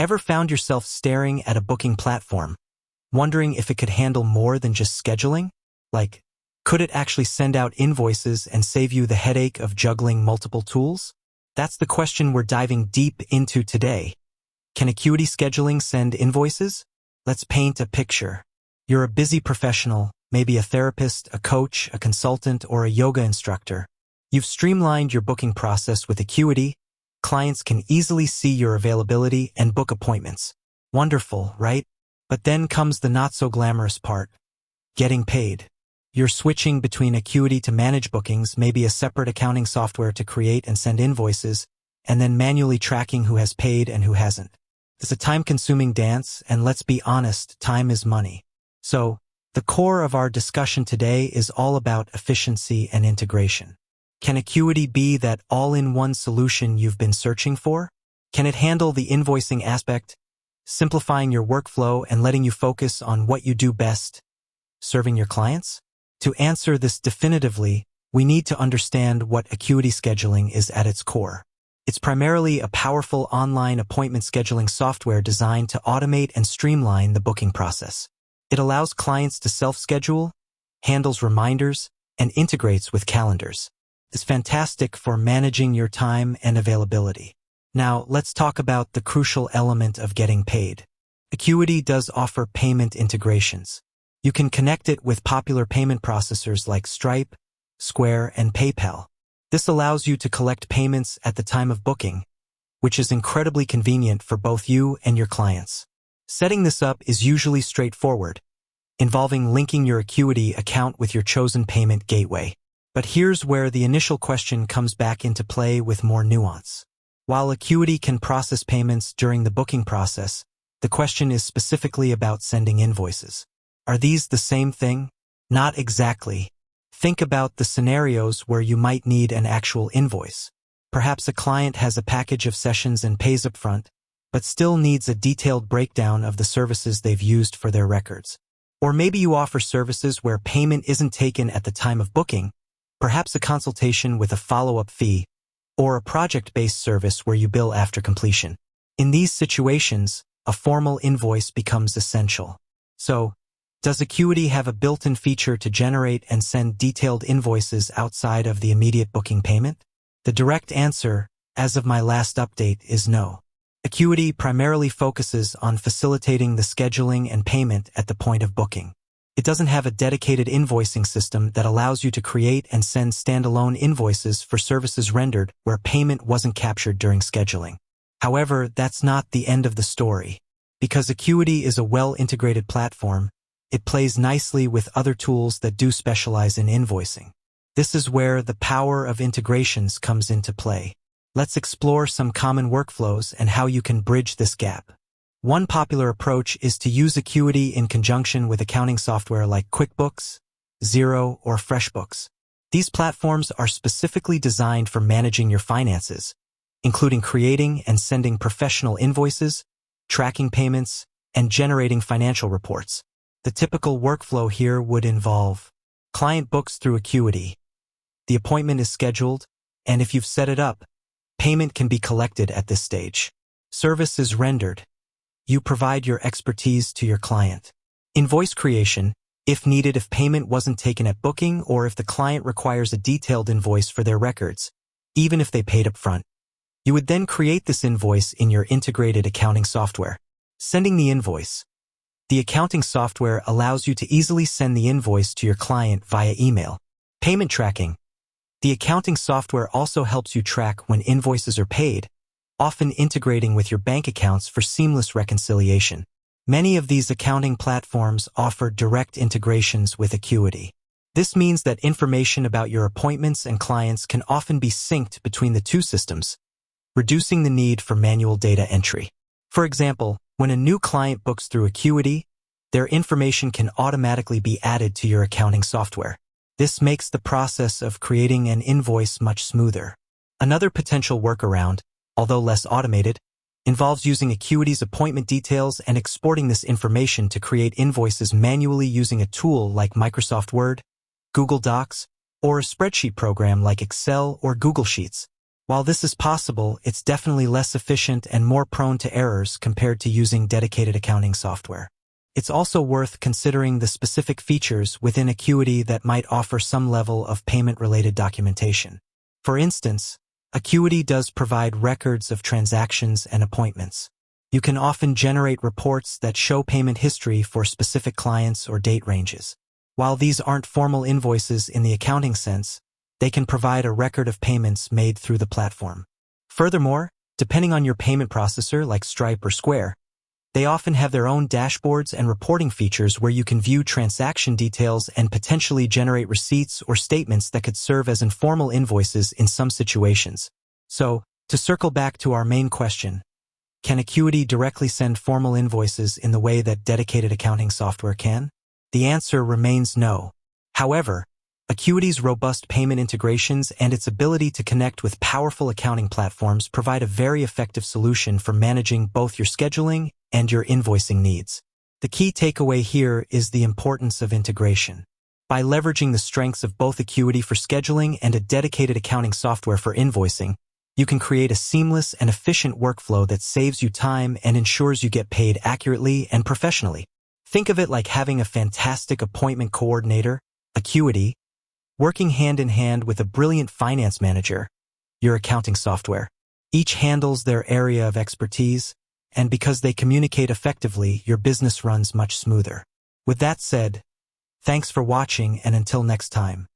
Ever found yourself staring at a booking platform, wondering if it could handle more than just scheduling? Like, could it actually send out invoices and save you the headache of juggling multiple tools? That's the question we're diving deep into today. Can Acuity scheduling send invoices? Let's paint a picture. You're a busy professional, maybe a therapist, a coach, a consultant, or a yoga instructor. You've streamlined your booking process with Acuity. Clients can easily see your availability and book appointments. Wonderful, right? But then comes the not-so-glamorous part. Getting paid. You're switching between Acuity to manage bookings, maybe a separate accounting software to create and send invoices, and then manually tracking who has paid and who hasn't. It's a time-consuming dance, and let's be honest, time is money. So, the core of our discussion today is all about efficiency and integration. Can Acuity be that all-in-one solution you've been searching for? Can it handle the invoicing aspect, simplifying your workflow and letting you focus on what you do best, serving your clients? To answer this definitively, we need to understand what Acuity scheduling is at its core. It's primarily a powerful online appointment scheduling software designed to automate and streamline the booking process. It allows clients to self-schedule, handles reminders, and integrates with calendars. It's fantastic for managing your time and availability. Now, let's talk about the crucial element of getting paid. Acuity does offer payment integrations. You can connect it with popular payment processors like Stripe, Square, and PayPal. This allows you to collect payments at the time of booking, which is incredibly convenient for both you and your clients. Setting this up is usually straightforward, involving linking your Acuity account with your chosen payment gateway. But here's where the initial question comes back into play with more nuance. While Acuity can process payments during the booking process, the question is specifically about sending invoices. Are these the same thing? Not exactly. Think about the scenarios where you might need an actual invoice. Perhaps a client has a package of sessions and pays upfront, but still needs a detailed breakdown of the services they've used for their records. Or maybe you offer services where payment isn't taken at the time of booking, perhaps a consultation with a follow-up fee, or a project-based service where you bill after completion. In these situations, a formal invoice becomes essential. So, does Acuity have a built-in feature to generate and send detailed invoices outside of the immediate booking payment? The direct answer, as of my last update, is no. Acuity primarily focuses on facilitating the scheduling and payment at the point of booking. It doesn't have a dedicated invoicing system that allows you to create and send standalone invoices for services rendered where payment wasn't captured during scheduling. However, that's not the end of the story. Because Acuity is a well-integrated platform, it plays nicely with other tools that do specialize in invoicing. This is where the power of integrations comes into play. Let's explore some common workflows and how you can bridge this gap. One popular approach is to use Acuity in conjunction with accounting software like QuickBooks, Xero, or FreshBooks. These platforms are specifically designed for managing your finances, including creating and sending professional invoices, tracking payments, and generating financial reports. The typical workflow here would involve client books through Acuity. The appointment is scheduled, and if you've set it up, payment can be collected at this stage. Service is rendered. You provide your expertise to your client. Invoice creation, if needed if payment wasn't taken at booking or if the client requires a detailed invoice for their records, even if they paid up front. You would then create this invoice in your integrated accounting software. Sending the invoice. The accounting software allows you to easily send the invoice to your client via email. Payment tracking. The accounting software also helps you track when invoices are paid, often integrating with your bank accounts for seamless reconciliation. Many of these accounting platforms offer direct integrations with Acuity. This means that information about your appointments and clients can often be synced between the two systems, reducing the need for manual data entry. For example, when a new client books through Acuity, their information can automatically be added to your accounting software. This makes the process of creating an invoice much smoother. Another potential workaround, although less automated, involves using Acuity's appointment details and exporting this information to create invoices manually using a tool like Microsoft Word, Google Docs, or a spreadsheet program like Excel or Google Sheets. While this is possible, it's definitely less efficient and more prone to errors compared to using dedicated accounting software. It's also worth considering the specific features within Acuity that might offer some level of payment-related documentation. For instance, Acuity does provide records of transactions and appointments. You can often generate reports that show payment history for specific clients or date ranges. While these aren't formal invoices in the accounting sense, they can provide a record of payments made through the platform. Furthermore, depending on your payment processor like Stripe or Square, they often have their own dashboards and reporting features where you can view transaction details and potentially generate receipts or statements that could serve as informal invoices in some situations. So, to circle back to our main question, can Acuity directly send formal invoices in the way that dedicated accounting software can? The answer remains no. However, Acuity's robust payment integrations and its ability to connect with powerful accounting platforms provide a very effective solution for managing both your scheduling and your invoicing needs. The key takeaway here is the importance of integration. By leveraging the strengths of both Acuity for scheduling and a dedicated accounting software for invoicing, you can create a seamless and efficient workflow that saves you time and ensures you get paid accurately and professionally. Think of it like having a fantastic appointment coordinator, Acuity, working hand-in-hand with a brilliant finance manager, your accounting software. Each handles their area of expertise, and because they communicate effectively, your business runs much smoother. With that said, thanks for watching, and until next time.